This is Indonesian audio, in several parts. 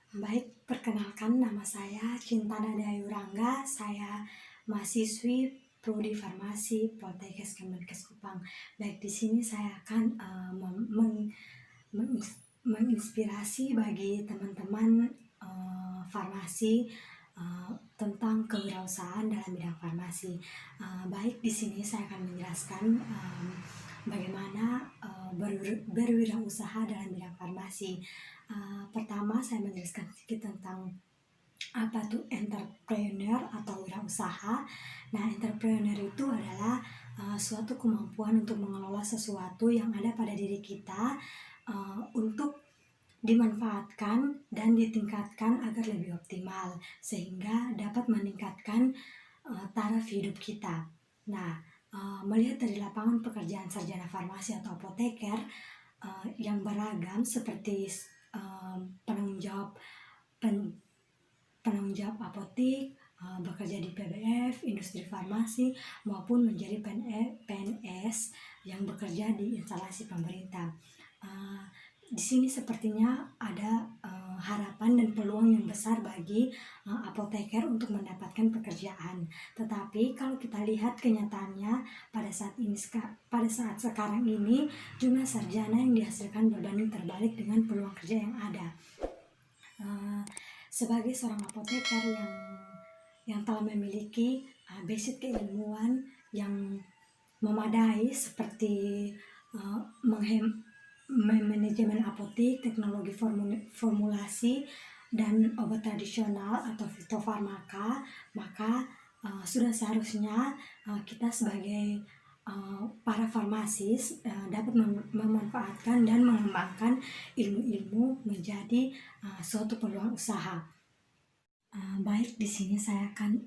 Baik, perkenalkan nama saya Cintana Dayu Rangga. Saya mahasiswi Prodi Farmasi Poltekkes Kemenkes Kupang. Baik, di sini saya akan menginspirasi bagi teman-teman farmasi tentang kewirausahaan dalam bidang farmasi. Baik, di sini saya akan menjelaskan bagaimana berwirausaha dalam bidang farmasi. Pertama, saya menjelaskan sedikit tentang apa tuh entrepreneur atau wirausaha. Nah, entrepreneur itu adalah suatu kemampuan untuk mengelola sesuatu yang ada pada diri kita untuk dimanfaatkan dan ditingkatkan agar lebih optimal sehingga dapat meningkatkan taraf hidup kita. Nah, melihat dari lapangan pekerjaan sarjana farmasi atau apoteker yang beragam seperti penanggung jawab apotik, bekerja di PBF, industri farmasi, maupun menjadi PNS yang bekerja di instalasi pemerintah. Di sini sepertinya ada harapan dan peluang yang besar bagi apoteker untuk mendapatkan pekerjaan. Tetapi kalau kita lihat kenyataannya pada saat sekarang ini, jumlah sarjana yang dihasilkan berbanding terbalik dengan peluang kerja yang ada. Sebagai seorang apoteker yang telah memiliki basic keilmuan yang memadai seperti manajemen apotik, teknologi formulasi, dan obat tradisional atau fitofarmaka, maka sudah seharusnya kita sebagai para farmasis dapat memanfaatkan dan mengembangkan ilmu-ilmu menjadi suatu peluang usaha. Baik, di sini saya akan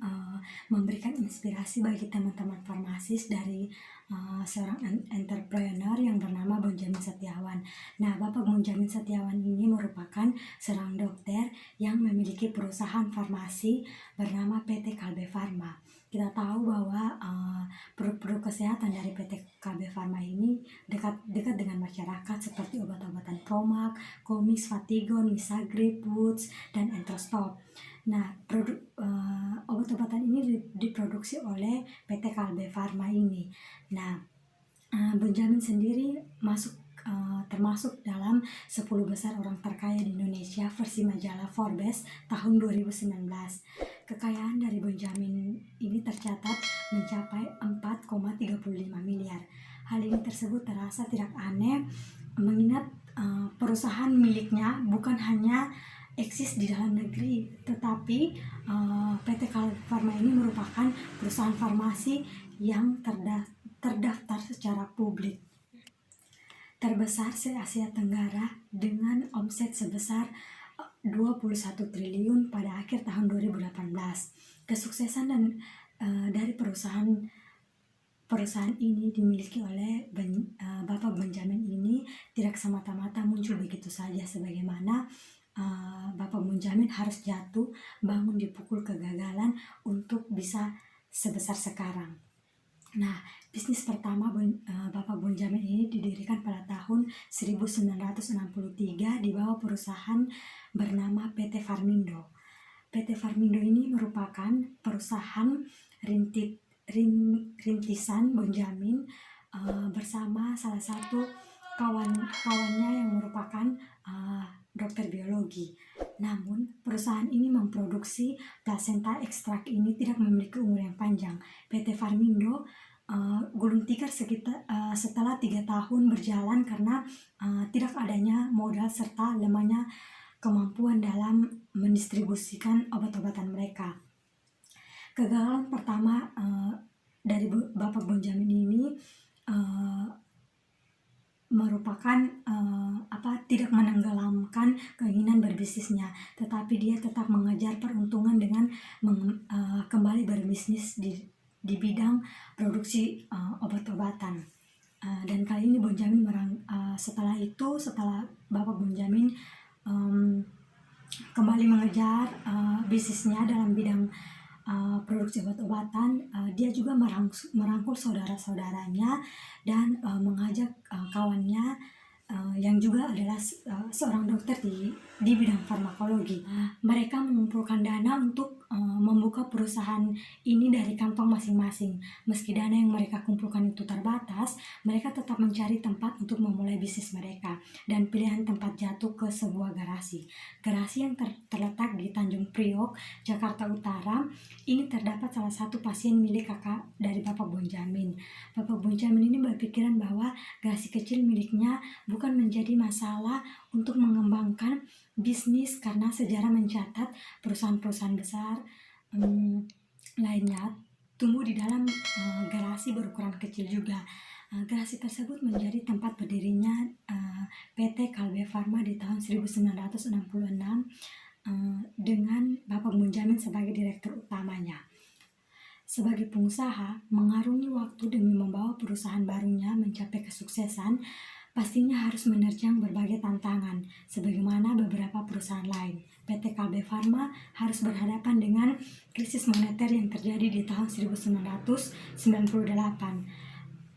memberikan inspirasi bagi teman-teman farmasis dari seorang entrepreneur yang bernama Bonjamin Setiawan. Nah, Bapak Bonjamin Setiawan ini merupakan seorang dokter yang memiliki perusahaan farmasi bernama PT Kalbe Farma. Kita tahu bahwa produk-produk kesehatan dari PT Kalbe Farma ini dekat dengan masyarakat seperti obat-obatan Promac, Comix, Fatigon, Misagrip, Woods, dan Entrostop. Nah, obat-obatan ini diproduksi oleh PT Kalbe Farma ini. Nah, Bonjamin sendiri termasuk dalam 10 besar orang terkaya di Indonesia versi majalah Forbes tahun 2019. Kekayaan dari Bonjamin ini tercatat mencapai 4,35 miliar. Hal ini tersebut terasa tidak aneh mengingat perusahaan miliknya bukan hanya eksis di dalam negeri, tetapi PT Kalbe Farma ini merupakan perusahaan farmasi yang terdaftar secara publik, terbesar se-Asia Tenggara dengan omset sebesar 21 triliun pada akhir tahun 2018. Kesuksesan dari perusahaan ini dimiliki oleh Bapak Bonjamin ini tidak semata-mata muncul begitu saja, sebagaimana Bapak Bonjamin harus jatuh bangun dipukul kegagalan untuk bisa sebesar sekarang. Nah, bisnis pertama Bapak Bonjamin ini didirikan pada tahun 1963 di bawah perusahaan bernama PT Farmindo. PT Farmindo ini merupakan perusahaan rintisan Bonjamin bersama salah satu kawannya yang merupakan dokter biologi. Namun, perusahaan ini memproduksi plasenta ekstrak ini tidak memiliki umur yang panjang. PT Farmindo gulung tikar setelah 3 tahun berjalan karena tidak adanya modal serta lemahnya kemampuan dalam mendistribusikan obat-obatan mereka. Kegagalan pertama dari Bapak Bonjamin ini merupakan tidak menenggelamkan keinginan berbisnisnya, tetapi dia tetap mengejar peruntungan dengan kembali berbisnis di bidang produksi obat-obatan. Dan kali ini Bonjamin setelah Bapak Bonjamin kembali mengejar bisnisnya dalam bidang produksi obat-obatan, dia juga merangkul saudara-saudaranya dan mengajak kawannya yang juga adalah seorang dokter di bidang farmakologi. Mereka mengumpulkan dana untuk membuka perusahaan ini dari kantong masing-masing. Meski dana yang mereka kumpulkan itu terbatas, mereka tetap mencari tempat untuk memulai bisnis mereka, dan pilihan tempat jatuh ke sebuah garasi. Garasi yang terletak di Tanjung Priok, Jakarta Utara. Ini terdapat salah satu pasien milik kakak dari Bapak Bonjamin. Bapak Bonjamin ini berpikiran bahwa garasi kecil miliknya bukan menjadi masalah untuk mengembangkan bisnis, karena sejarah mencatat perusahaan-perusahaan besar lainnya tumbuh di dalam garasi berukuran kecil juga. Garasi tersebut menjadi tempat berdirinya PT Kalbe Farma di tahun 1966 dengan Bapak Bonjamin sebagai direktur utamanya. Sebagai pengusaha, mengarungi waktu demi membawa perusahaan barunya mencapai kesuksesan, pastinya harus menerjang berbagai tantangan. Sebagaimana beberapa perusahaan lain, PT Kalbe Farma harus berhadapan dengan krisis moneter yang terjadi di tahun 1998.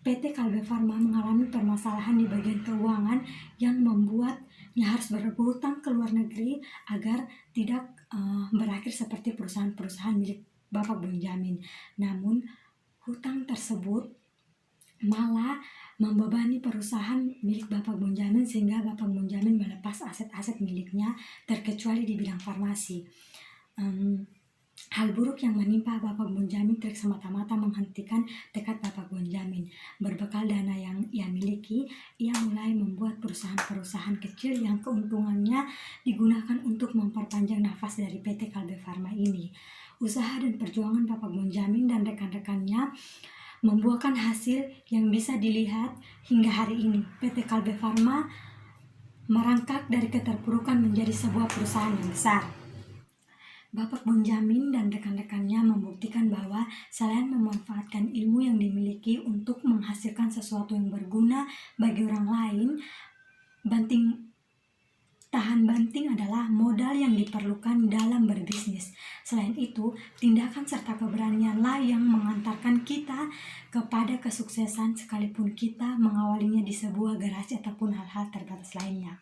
PT Kalbe Farma mengalami permasalahan di bagian keuangan yang membuatnya harus berhutang ke luar negeri agar tidak berakhir seperti perusahaan-perusahaan milik Bapak Bonjamin. Namun, hutang tersebut malah membebani perusahaan milik Bapak Bonjamin, sehingga Bapak Bonjamin melepas aset-aset miliknya, terkecuali di bidang farmasi. Hal buruk yang menimpa Bapak Bonjamin tidak semata-mata menghentikan tekad Bapak Bonjamin. Berbekal dana yang ia miliki, ia mulai membuat perusahaan-perusahaan kecil yang keuntungannya digunakan untuk memperpanjang nafas dari PT Kalbe Farma ini. Usaha dan perjuangan Bapak Bonjamin dan rekan-rekannya membuahkan hasil yang bisa dilihat hingga hari ini. PT Kalbe Farma merangkak dari keterpurukan menjadi sebuah perusahaan yang besar. Bapak Bonjamin dan rekan-rekannya membuktikan bahwa selain memanfaatkan ilmu yang dimiliki untuk menghasilkan sesuatu yang berguna bagi orang lain, tahan banting adalah modal yang diperlukan dalam berbisnis. Selain itu, tindakan serta keberanianlah yang mengantarkan kita kepada kesuksesan, sekalipun kita mengawalinya di sebuah garasi ataupun hal-hal terbatas lainnya.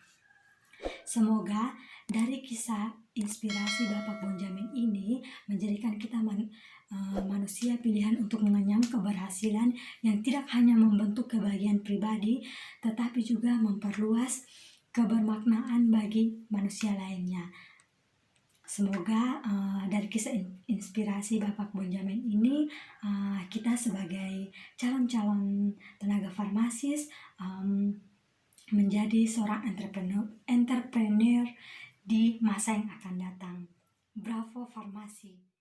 Semoga dari kisah inspirasi Bapak Bonjamin ini menjadikan kita manusia pilihan untuk mengenyam keberhasilan yang tidak hanya membentuk kebahagiaan pribadi, tetapi juga memperluas kebermaknaan bagi manusia lainnya. Semoga dari kisah inspirasi Bapak Bonjamin ini, kita sebagai calon-calon tenaga farmasis menjadi seorang entrepreneur di masa yang akan datang. Bravo Farmasi!